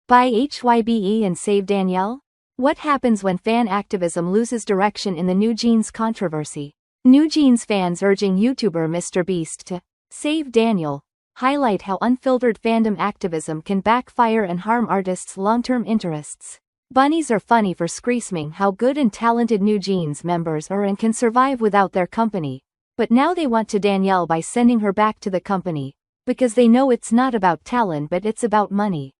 By HYBE and Save Danielle? What happens when fan activism loses direction in the New Jeans controversy? New Jeans fans urging YouTuber MR.BEAST to save Danielle, highlight how unfiltered fandom activism can backfire and harm artists' long-term interests. Bunnies are funny for screaming how good and talented New Jeans members are and can survive without their company, but now they want to Danielle by sending her back to the company, because they know it's not about talent but it's about money.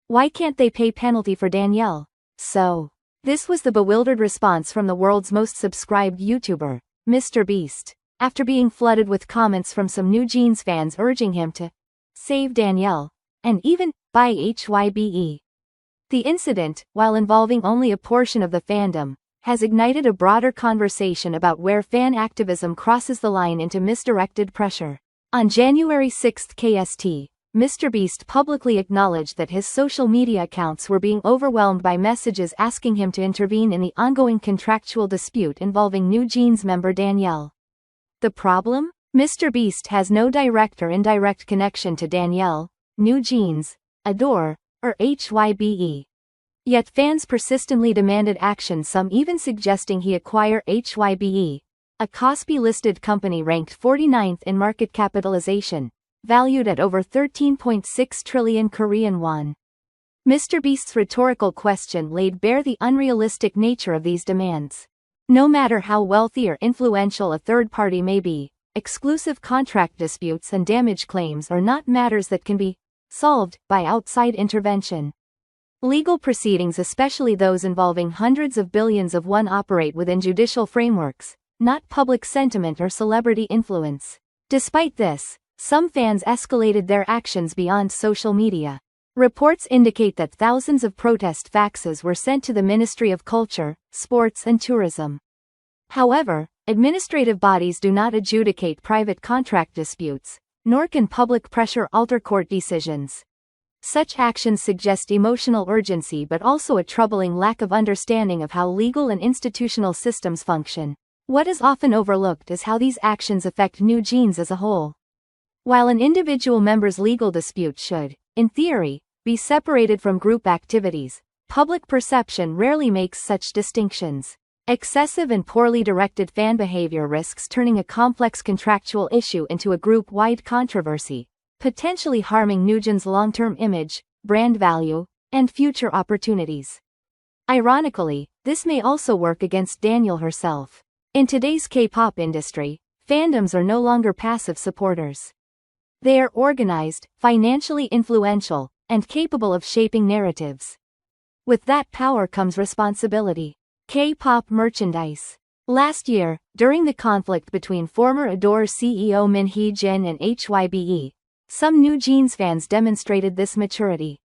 Why can't they pay penalty for Danielle? So, this was the bewildered response from the world's most subscribed YouTuber, MR.BEAST, after being flooded with comments from some New Jeans fans urging him to save Danielle, and even by HYBE. The incident, while involving only a portion of the fandom, has ignited a broader conversation about where fan activism crosses the line into misdirected pressure. On January 6 KST, MR.BEAST publicly acknowledged that his social media accounts were being overwhelmed by messages asking him to intervene in the ongoing contractual dispute involving New Jeans member Danielle. The problem? MR.BEAST has no direct or indirect connection to Danielle, New Jeans, Adore, or HYBE. Yet fans persistently demanded action, some even suggesting he acquire HYBE, a KOSPI-listed company ranked 49th in market capitalization, valued at over 13.6 trillion Korean won. MR.BEAST's rhetorical question laid bare the unrealistic nature of these demands. No matter how wealthy or influential a third party may be, exclusive contract disputes and damage claims are not matters that can be solved by outside intervention. Legal proceedings, especially those involving hundreds of billions of won, operate within judicial frameworks, not public sentiment or celebrity influence. Despite this, some fans escalated their actions beyond social media. Reports indicate that thousands of protest faxes were sent to the Ministry of Culture, Sports and Tourism. However, administrative bodies do not adjudicate private contract disputes, nor can public pressure alter court decisions. Such actions suggest emotional urgency but also a troubling lack of understanding of how legal and institutional systems function. What is often overlooked is how these actions affect New Jeans as a whole. While an individual member's legal dispute should, in theory, be separated from group activities, public perception rarely makes such distinctions. Excessive and poorly directed fan behavior risks turning a complex contractual issue into a group-wide controversy, potentially harming New Jeans' long-term image, brand value, and future opportunities. Ironically, this may also work against Danielle herself. In today's K-pop industry, fandoms are no longer passive supporters. They are organized, financially influential, and capable of shaping narratives. With that power comes responsibility. K-pop merchandise. Last year, during the conflict between former Adore CEO Min Hee-jin and HYBE, some New Jeans fans demonstrated this maturity.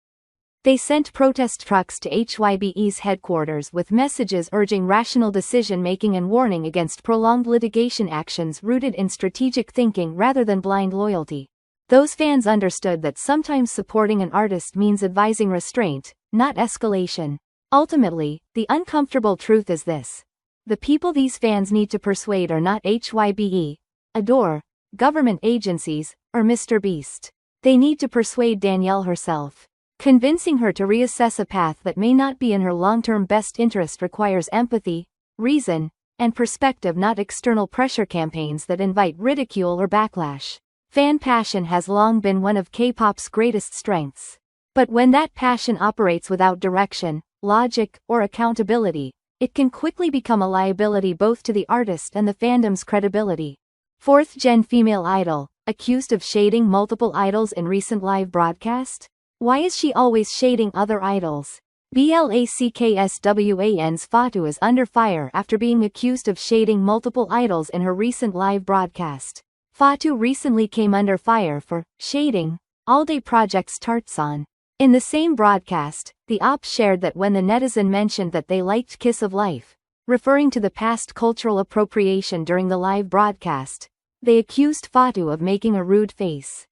They sent protest trucks to HYBE's headquarters with messages urging rational decision-making and warning against prolonged litigation actions rooted in strategic thinking rather than blind loyalty. Those fans understood that sometimes supporting an artist means advising restraint, not escalation. Ultimately, the uncomfortable truth is this. The people these fans need to persuade are not HYBE, Adore, government agencies, or MR.BEAST. They need to persuade Danielle herself. Convincing her to reassess a path that may not be in her long-term best interest requires empathy, reason, and perspective, not external pressure campaigns that invite ridicule or backlash. Fan passion has long been one of K-pop's greatest strengths. But when that passion operates without direction, logic, or accountability, it can quickly become a liability both to the artist and the fandom's credibility. Fourth-gen female idol, accused of shading multiple idols in recent live broadcast? Why is she always shading other idols? BLACKSWAN's Fatu is under fire after being accused of shading multiple idols in her recent live broadcast. Fatu recently came under fire for shading All Day Project's Tarzan. In the same broadcast, the op shared that when the netizen mentioned that they liked Kiss of Life, referring to the past cultural appropriation during the live broadcast, they accused Fatu of making a rude face.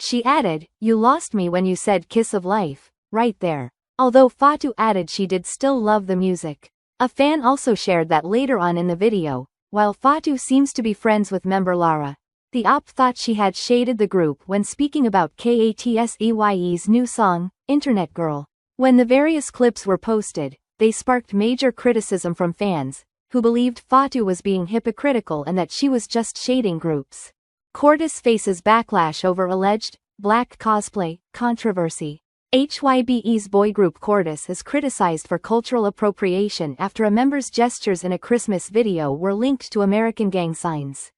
She added, "You lost me when you said Kiss of Life, right there." Although Fatu added she did still love the music. A fan also shared that later on in the video, while Fatu seems to be friends with member Lara, the op thought she had shaded the group when speaking about KATSEYE's new song, Internet Girl. When the various clips were posted, they sparked major criticism from fans, who believed Fatu was being hypocritical and that she was just shading groups. Cordis faces backlash over alleged black cosplay controversy. HYBE's boy group Cordis is criticized for cultural appropriation after a member's gestures in a Christmas video were linked to American gang signs.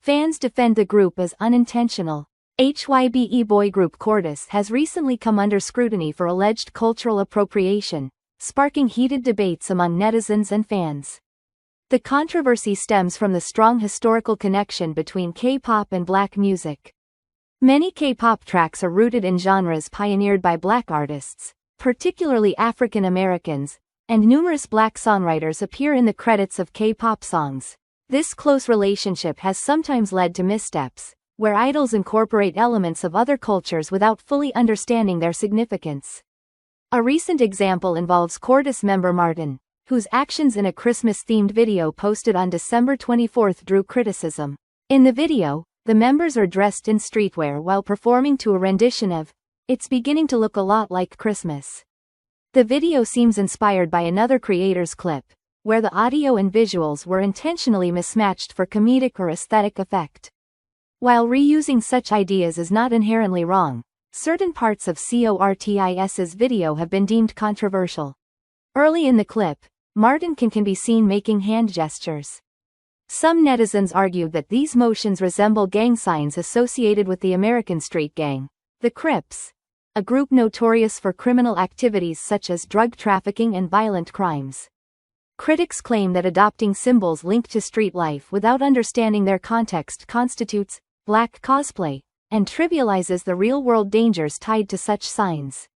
Fans defend the group as unintentional. HYBE boy group Cordis has recently come under scrutiny for alleged cultural appropriation, sparking heated debates among netizens and fans. The controversy stems from the strong historical connection between K-pop and black music. Many K-pop tracks are rooted in genres pioneered by black artists, particularly African Americans, and numerous black songwriters appear in the credits of K-pop songs. This close relationship has sometimes led to missteps, where idols incorporate elements of other cultures without fully understanding their significance. A recent example involves Cordis member Martin, whose actions in a Christmas-themed video posted on December 24 drew criticism. In the video, the members are dressed in streetwear while performing to a rendition of "It's Beginning to Look a Lot Like Christmas." The video seems inspired by another creator's clip, where the audio and visuals were intentionally mismatched for comedic or aesthetic effect. While reusing such ideas is not inherently wrong, certain parts of Cortis's video have been deemed controversial. Early in the clip, Martin can be seen making hand gestures. Some netizens argued that these motions resemble gang signs associated with the American street gang, the Crips, a group notorious for criminal activities such as drug trafficking and violent crimes. Critics claim that adopting symbols linked to street life without understanding their context constitutes black cosplay, and trivializes the real-world dangers tied to such signs.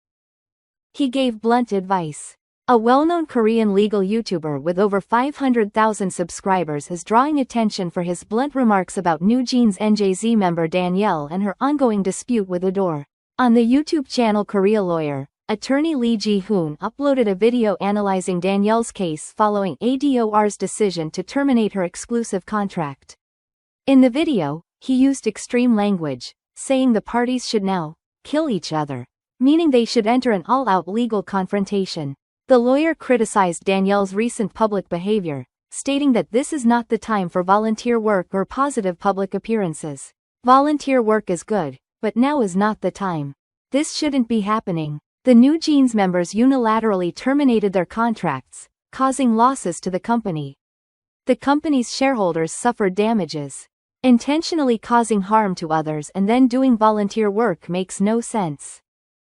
He gave blunt advice. A well-known Korean legal YouTuber with over 500,000 subscribers is drawing attention for his blunt remarks about NewJeans NJZ member Danielle and her ongoing dispute with Adore. On the YouTube channel Korea Lawyer, attorney Lee Ji-hoon uploaded a video analyzing Danielle's case following Ador's decision to terminate her exclusive contract. In the video, he used extreme language, saying the parties should now kill each other, meaning they should enter an all-out legal confrontation. The lawyer criticized Danielle's recent public behavior, stating that this is not the time for volunteer work or positive public appearances. Volunteer work is good, but now is not the time. This shouldn't be happening. The NewJeans members unilaterally terminated their contracts, causing losses to the company. The company's shareholders suffered damages. Intentionally causing harm to others and then doing volunteer work makes no sense.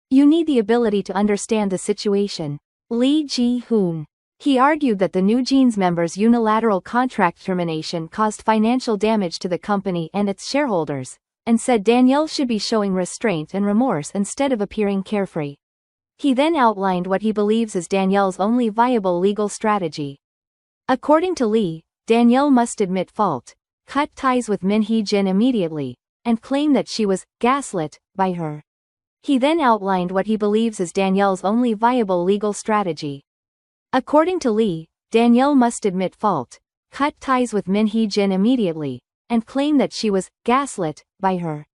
You need the ability to understand the situation. Lee Ji-hoon. He argued that the NewJeans members' unilateral contract termination caused financial damage to the company and its shareholders, and said Danielle should be showing restraint and remorse instead of appearing carefree. He then outlined what he believes is Danielle's only viable legal strategy. According to Lee, Danielle must admit fault, cut ties with Min Hee-jin immediately, and claim that she was gaslit by her. He then outlined what he believes is Danielle's only viable legal strategy. According to Lee, Danielle must admit fault, cut ties with Min Hee-jin immediately, and claim that she was gaslit by her.